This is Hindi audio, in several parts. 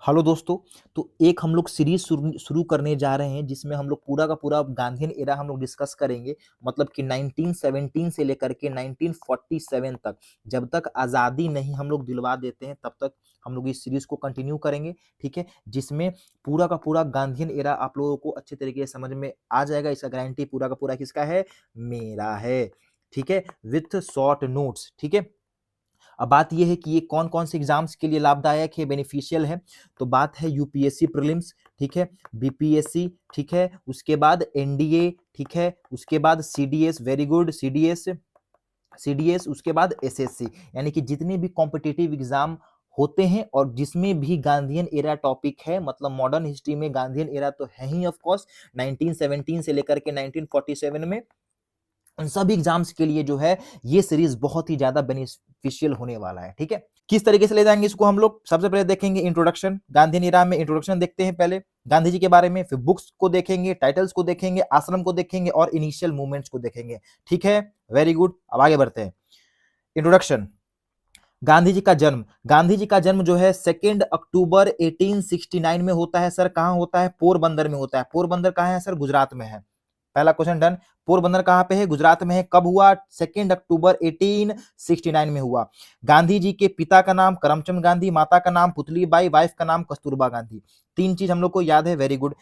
हेलो दोस्तों। तो एक हम लोग सीरीज शुरू शुरू करने जा रहे हैं जिसमें हम लोग पूरा का पूरा गांधीयन एरा हम लोग डिस्कस करेंगे। मतलब कि 1917 से लेकर के 1947 तक, जब तक आज़ादी नहीं हम लोग दिलवा देते हैं तब तक हम लोग इस सीरीज को कंटिन्यू करेंगे। ठीक है, जिसमें पूरा का पूरा गांधीयन एरा आप लोगों को अच्छे तरीके से समझ में आ जाएगा। इसका गारंटी पूरा का पूरा किसका है? मेरा है। ठीक है, विथ शॉर्ट नोट्स। ठीक है, अब बात यह है कि ये कौन कौन से एग्जाम्स के लिए लाभदायक है, बेनिफिशियल है। तो बात है यूपीएससी प्रीलिम्स, ठीक है, बीपीएससी, ठीक है, उसके बाद एनडीए, ठीक है, उसके बाद सीडीएस, वेरी गुड, सीडीएस, उसके बाद एसएससी। यानी कि जितने भी कॉम्पिटिटिव एग्जाम होते हैं और जिसमें भी गांधीयन एरा टॉपिक है, मतलब मॉडर्न हिस्ट्री में गांधीयन एरा तो है ही ऑफ कोर्स, 1917 से लेकर के 1947 में, उन सभी एग्जाम्स के लिए जो है ये सीरीज बहुत ही ज्यादा बेनिफिशियल होने वाला है। ठीक है, किस तरीके से ले जाएंगे इसको हम लोग? सबसे पहले देखेंगे इंट्रोडक्शन, गांधी एरा में इंट्रोडक्शन देखते हैं पहले गांधी जी के बारे में, फिर बुक्स को देखेंगे, टाइटल्स को देखेंगे, आश्रम को देखेंगे और इनिशियल मूवमेंट्स को देखेंगे। ठीक है, वेरी गुड। अब आगे बढ़ते हैं। इंट्रोडक्शन। गांधी जी का जन्म, गांधी जी का जन्म जो है 2 अक्टूबर 1869 में होता है। सर कहां होता है? पोरबंदर में होता है। पोरबंदर कहां है सर? गुजरात में है। पहला क्वेश्चन डन। पोरबंदर कहां पे है? गुजरात में है। कब हुआ? 2 अक्टूबर 1869 में हुआ। गांधी जी के पिता का नाम करमचंद गांधी, माता का नाम पुतलीबाई, वाइफ का नाम कस्तूरबा गांधी। तीन चीज हम लोग को याद है, वेरी गुड।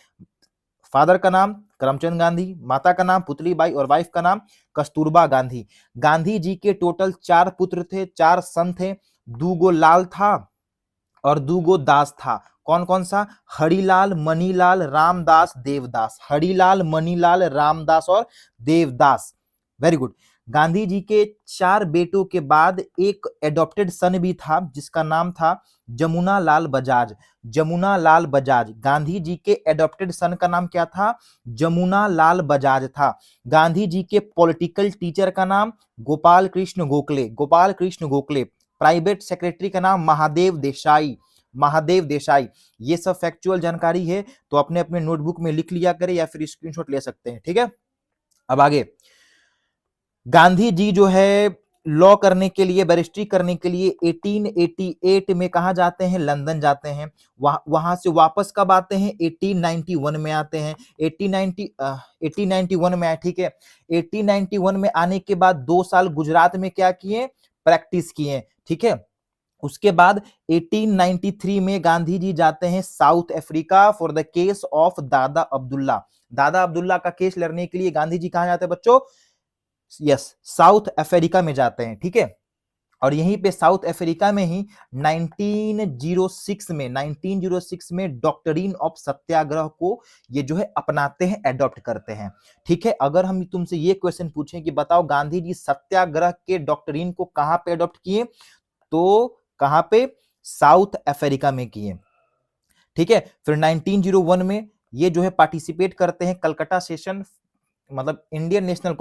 फादर का नाम करमचंद गांधी, माता का नाम पुतलीबाई और वाइफ का नाम कस्तूरबा गांधी। गांधी जी के टोटल 4 पुत्र थे, 4 सन थे। दूगो लाल था और दूगो दास था। कौन कौन सा? हरिलाल, मणिलाल, रामदास, देवदास। हरिलाल, मणिलाल, रामदास और देवदास। Very good. गांधी जी के 4 बेटों के बाद एक एडॉप्टेड सन भी था जिसका नाम था जमुना लाल बजाज। जमुना लाल बजाज, गांधी जी के एडॉप्टेड सन का नाम क्या था? जमुना लाल बजाज था। गांधी जी के पॉलिटिकल टीचर का नाम गोपाल कृष्ण गोखले। गोपाल कृष्ण गोखले। प्राइवेट सेक्रेटरी का नाम महादेव देसाई। महादेव देसाई। ये सब फैक्चुअल जानकारी है, तो अपने अपने नोटबुक में लिख लिया करें या फिर स्क्रीनशॉट ले सकते हैं। ठीक है, अब आगे। गांधी जी जो है लॉ करने के लिए, बैरिस्ट्री करने के लिए 1888 में कहा जाते हैं? लंदन जाते हैं। वहां से वापस कब आते हैं? 1891 में आते हैं। 1891 में आए। ठीक है, 1891 में आने के बाद 2 साल गुजरात में क्या किए? प्रैक्टिस किए। ठीक है, उसके बाद 1893 में गांधी जी जाते हैं south Africa for the case of दादा अब्दुल्ला। दादा अब्दुल्ला का केस लड़ने के लिए गांधी जी कहां जाते हैं बच्चों? यस, साउथ अफ्रीका में जाते हैं। ठीक है, और यहीं पे साउथ अफ्रीका में ही 1906 में डॉक्ट्रिन ऑफ सत्याग्रह को ये जो है अपनाते हैं, एडॉप्ट करते हैं। ठीक है, अगर हम तुमसे ये क्वेश्चन पूछें कि बताओ गांधी जी सत्याग्रह के डॉक्ट्रिन को कहां पे एडॉप्ट किए, तो कहां पे? साउथ अफ्रीका में किए। ठीक है, फिर 1901 में ये जो है पार्टिसिपेट करते हैं कलकत्ता सेशन, मतलब इंडियन नेशनल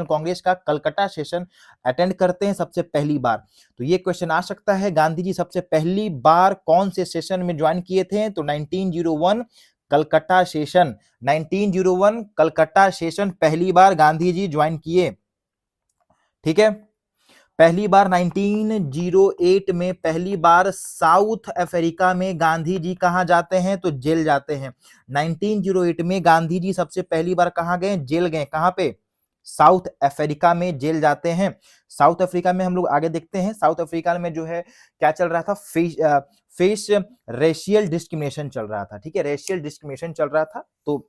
कांग्रेस का कलकत्ता सेशन अटेंड करते हैं सबसे पहली बार। तो ये क्वेश्चन आ सकता है, गांधी जी सबसे पहली बार कौन से सेशन में ज्वाइन किए थे? तो 1901 कलकत्ता सेशन। 1901 कलकत्ता सेशन पहली बार गांधी जी ज्वाइन किए। ठीक है, पहली बार 1908 में पहली बार साउथ अफ्रीका में गांधी जी कहां जाते हैं? तो जेल जाते हैं। 1908 में गांधी जी सबसे पहली बार कहां गए? जेल गए। कहां पे? साउथ अफ्रीका में जेल जाते हैं। साउथ अफ्रीका में हम लोग आगे देखते हैं। साउथ अफ्रीका में जो है क्या चल रहा था? फेस रेशियल डिस्क्रिमिनेशन चल रहा था। ठीक है, रेशियल डिस्क्रिमिनेशन चल रहा था। तो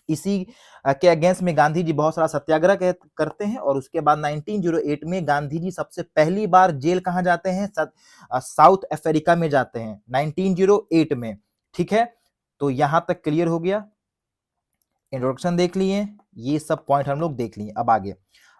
इसी के अगेंस्ट में गांधी जी बहुत सारा सत्याग्रह करते हैं और उसके बाद 1908 में गांधी जी सबसे पहली बार जेल कहां जाते हैं? साउथ अफ्रीका में जाते हैं 1908 में। ठीक है, तो यहां तक क्लियर हो गया। इंट्रोडक्शन देख लिए, ये सब पॉइंट हम लोग देख लिए। अब आगे,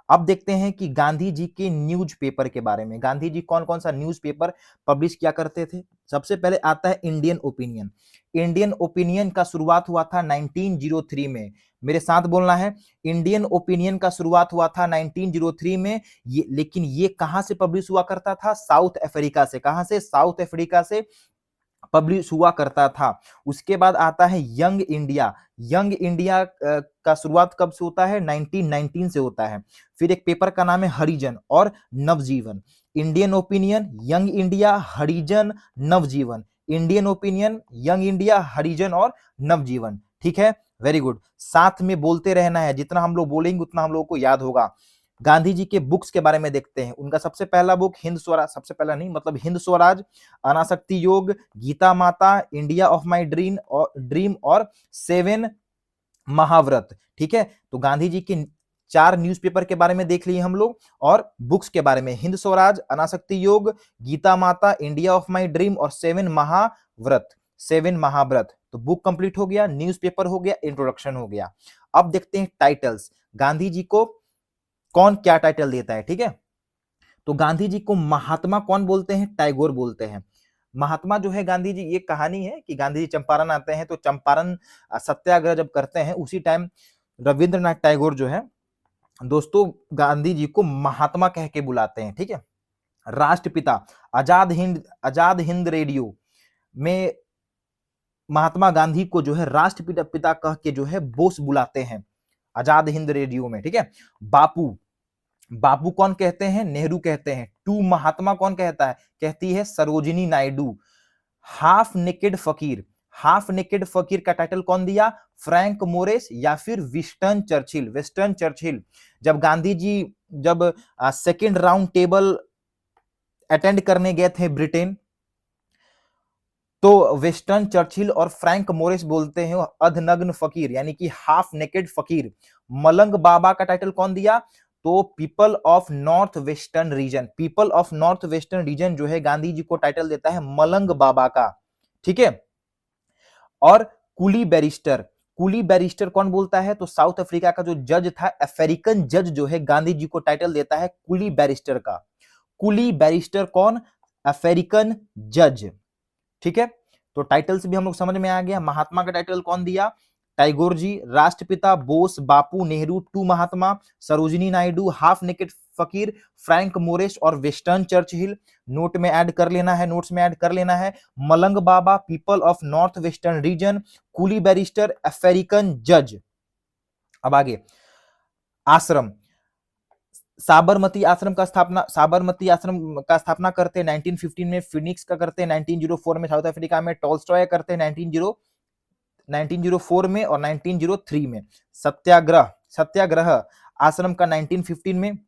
अब देखते हैं कि गांधी जी के न्यूज़पेपर के बारे में। गांधी जी कौन कौन सा न्यूज़पेपर पब्लिश किया करते थे? सबसे पहले आता है इंडियन ओपिनियन। इंडियन ओपिनियन का शुरुआत हुआ था 1903 में। मेरे साथ बोलना है, इंडियन ओपिनियन का शुरुआत हुआ था 1903 में। लेकिन ये कहां से पब्लिश हुआ करता था? साउथ अफ्रीका से। कहां से? साउथ अफ्रीका से पब्लिश हुआ करता था। उसके बाद आता है यंग इंडिया। यंग इंडिया का शुरुआत कब से होता है? 1919 से होता है। फिर एक पेपर का नाम है हरिजन और नवजीवन। इंडियन ओपिनियन, यंग इंडिया, हरिजन, नवजीवन, इंडियन ओपिनियन, यंग इंडिया, हरिजन और नवजीवन। ठीक है, वेरी गुड। साथ में बोलते रहना है, जितना हम लोग बोलेंगे उतना हम लोगों को याद होगा। गांधी जी के बुक्स के बारे में देखते हैं। उनका सबसे पहला बुक हिंद स्वराज, सबसे पहला नहीं मतलब हिंद स्वराज, अनासक्ति योग, गीता माता, इंडिया ऑफ माई ड्रीम और 7 महाव्रत। ठीक है, तो गांधी जी के 4 न्यूज़पेपर के बारे में देख लिए हम लोग, और बुक्स के बारे में हिंद स्वराज, अनासक्ति योग, गीता माता, इंडिया ऑफ माई ड्रीम और 7 महाव्रत, 7 महाव्रत। तो बुक कंप्लीट हो गया, न्यूज़पेपर हो गया, इंट्रोडक्शन हो गया। अब देखते हैं टाइटल्स, गांधी जी को कौन क्या टाइटल देता है। ठीक है, तो गांधी जी को महात्मा कौन बोलते हैं? टैगोर बोलते हैं। महात्मा जो है गांधी जी, ये कहानी है कि गांधी जी चंपारण आते हैं, तो चंपारण सत्याग्रह जब करते हैं उसी टाइम रविंद्रनाथ टैगोर जो है दोस्तों गांधी जी को महात्मा कह के बुलाते हैं। ठीक है, राष्ट्रपिता, आजाद हिंद रेडियो में महात्मा गांधी को जो है राष्ट्रपिता पिता कह के जो है बोस बुलाते हैं, आजाद हिंद रेडियो में। ठीक है, बापू, बापू कौन कहते हैं? नेहरू कहते हैं। टू महात्मा कौन कहता है? कहती है सरोजिनी नायडू। हाफ नेकेड फकीर, हाफ नेकेड फकीर का टाइटल कौन दिया? फ्रैंक मोरेस या फिर विस्टन चर्चिल। विस्टन चर्चिल जब गांधी जी जब सेकेंड राउंड टेबल अटेंड करने गए थे ब्रिटेन, तो वेस्टर्न चर्चिल और फ्रैंक मोरिस बोलते हैं अधनग्न फकीर, यानी कि हाफ नेकेड फकीर। मलंग बाबा का टाइटल कौन दिया? तो people of north western reason, people of north western reason जो है गांधी जी को टाइटल देता है मलंग बाबा का। ठीक है, और कुली बैरिस्टर, कुली बैरिस्टर कौन बोलता है? तो साउथ अफ्रीका का जो जज था, अफ्रीकन जज जो है गांधी जी को टाइटल देता है कुली बैरिस्टर का। कुली बैरिस्टर कौन? अफ्रीकन जज। ठीक है, तो टाइटल से भी हम लोग समझ में आ गया। महात्मा का टाइटल कौन दिया? टैगोर जी। राष्ट्रपिता Bose, Bapu, Nehru, to Mahatma, Sarojini Naidu, half naked फकीर, फ्रैंक मोरिस और वेस्टर्न चर्चिल। नोट में ऐड कर लेना है, नोट्स में ऐड कर लेना है। Malang Baba, people of north western region, coolie barrister, African जज। अब आगे, आश्रम, साबरमती आश्रम का स्थापना करते हैं 1915 में, फिनिक्स का करते हैं 1904 में, साउथ अफ्रीका में टॉल्स्टॉय करते हैं 1904 में और 1903 में। सत्याग्रह आश्रम का 1915 में,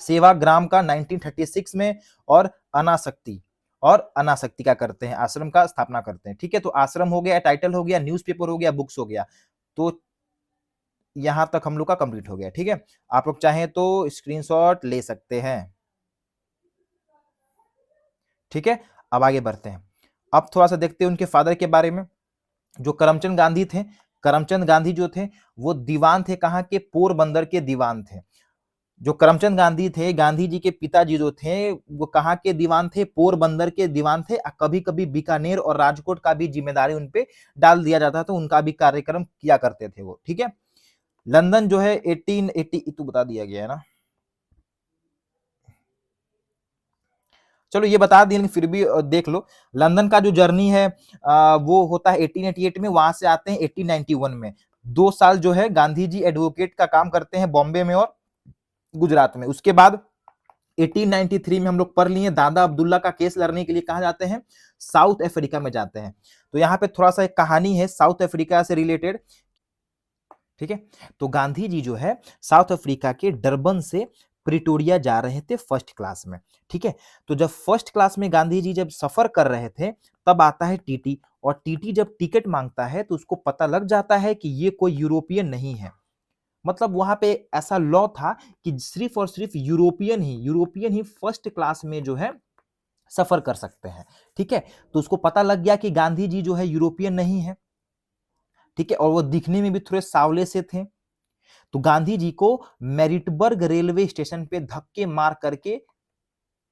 सेवाग्राम का 1936 में, और अनासक्ति का करते हैं, आश्रम का स्थापना करते हैं। ठीक है, तो आश्रम हो गया, टाइटल हो गया, न्यूज़पेपर हो गया, बुक्स हो गया। तो यहां तक हम लोग का कंप्लीट हो गया। ठीक है, आप लोग चाहें तो स्क्रीनशॉट ले सकते हैं। ठीक है, अब आगे बढ़ते हैं। अब थोड़ा सा देखते हैं उनके फादर के बारे में, जो करमचंद गांधी थे। करमचंद गांधी जो थे वो दीवान थे, कहां के? पोरबंदर के दीवान थे। जो करमचंद गांधी थे, गांधी जी के पिताजी जो थे वो कहां के दीवान थे? पोरबंदर के दीवान थे। कभी कभी बीकानेर और राजकोट का भी जिम्मेदारी उनपे डाल दिया जाता था, उनका भी कार्यक्रम किया करते थे वो। ठीक है, लंदन जो है 1880 तो बता दिया गया है ना, चलो ये बता दिए, फिर भी देख लो। लंदन का जो जर्नी है वो होता है 1888 में, वहां से आते हैं 1891 में। 2 साल जो है गांधी जी एडवोकेट का काम करते हैं बॉम्बे में और गुजरात में। उसके बाद 1893 में हम लोग पढ़ लिए, दादा अब्दुल्ला का केस लड़ने के लिए कहा जाते हैं? साउथ अफ्रीका में जाते हैं। तो यहाँ पे थोड़ा सा एक कहानी है साउथ अफ्रीका से रिलेटेड। ठीक है, तो गांधी जी जो है साउथ अफ्रीका के डरबन से प्रिटोरिया जा रहे थे फर्स्ट क्लास में। ठीक है, तो जब फर्स्ट क्लास में गांधी जी जब सफर कर रहे थे, तब आता है टीटी, और टीटी जब टिकट मांगता है तो उसको पता लग जाता है कि ये कोई यूरोपियन नहीं है। मतलब वहां पे ऐसा लॉ था कि सिर्फ और सिर्फ यूरोपियन ही फर्स्ट क्लास में जो है सफर कर सकते हैं। ठीक है, तो उसको पता लग गया कि गांधी जी जो है यूरोपियन नहीं है। ठीक है, और वो दिखने में भी थोड़े सावले से थे। तो गांधी जी को मैरिटबर्ग रेलवे स्टेशन पे धक्के मार करके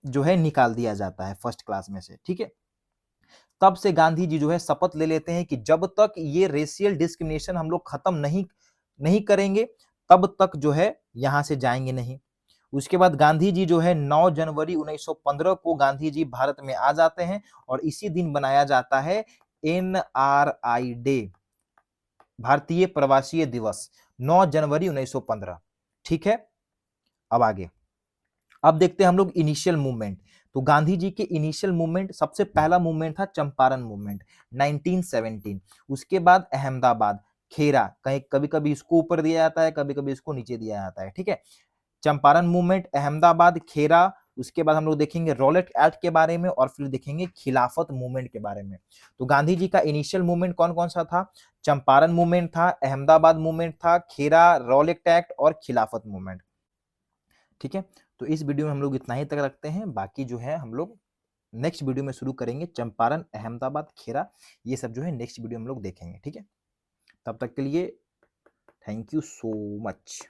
जो है निकाल दिया जाता है फर्स्ट क्लास में से। ठीक है, तब से गांधी जी जो है शपथ ले लेते हैं कि जब तक ये रेशियल डिस्क्रिमिनेशन हम लोग खत्म नहीं नहीं करेंगे, तब तक जो है यहां से जाएंगे नहीं। उसके बाद गांधी जी जो है 9 जनवरी 1915 को गांधी जी भारत में आ जाते हैं, और इसी दिन बनाया जाता है NRI डे, भारतीय प्रवासी दिवस, 9 जनवरी 1915। ठीक है, अब आगे, अब देखते हैं हम लोग इनिशियल मूवमेंट। तो गांधी जी के इनिशियल मूवमेंट, सबसे पहला मूवमेंट था चंपारण मूवमेंट 1917। उसके बाद अहमदाबाद, खेरा, कहीं कभी-कभी इसको ऊपर दिया जाता है, कभी-कभी इसको नीचे दिया जाता है, ठीक है। चंपारण मूवमेंट, अहमदाबाद, खेरा, उसके बाद हम लोग देखेंगे रॉलेट एक्ट के बारे में और फिर देखेंगे खिलाफत मूवमेंट के बारे में। तो गांधी जी का इनिशियल मूवमेंट कौन-कौन सा था? चंपारण मूवमेंट था, अहमदाबाद मूवमेंट था, खेरा, रॉलेट एक्ट और खिलाफत मूवमेंट। ठीक है, तो इस वीडियो में हम लोग इतना ही तक रखते हैं, बाकी जो है हम लोग नेक्स्ट वीडियो में शुरू करेंगे। चंपारण, अहमदाबाद, खेरा, ये सब जो है नेक्स्ट वीडियो में हम लोग देखेंगे। ठीक है, तब तक के लिए थैंक यू सो मच।